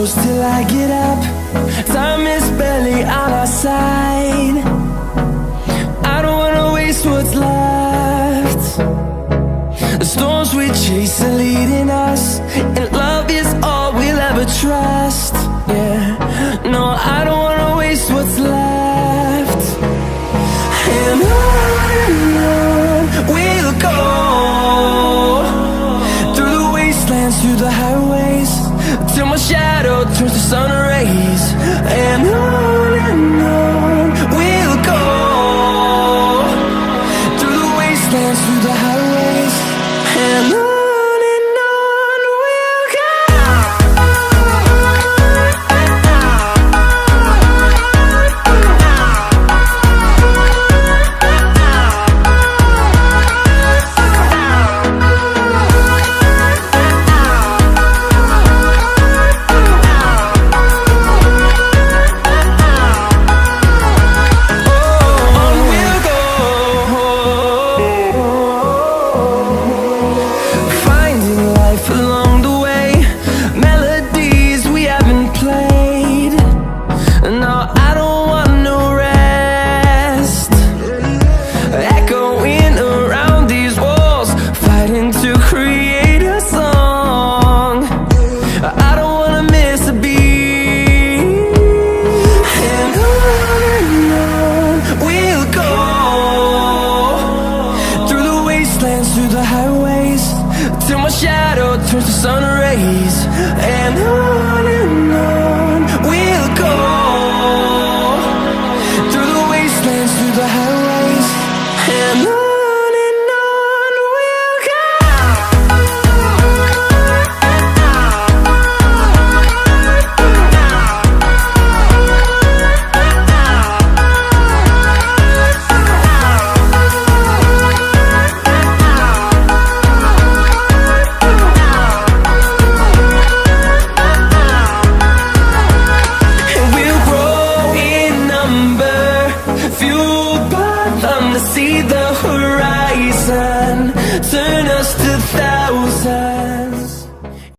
close till I get up. Time is barely on our side. I don't wanna waste what's left. The storms we chase are leading us, and love is all we'll ever trust. Yeah, no, I don't wanna waste what's left. And on we'll go, through the wastelands, through the highways, till my shadow turns to sun rays. And on we'll go, through the wastelands, through the highways, and on we'll go. Through the highways, till my shadow turns to sun rays. And on we'll go, through the wastelands, through the highways, and on we'll go. See the horizon.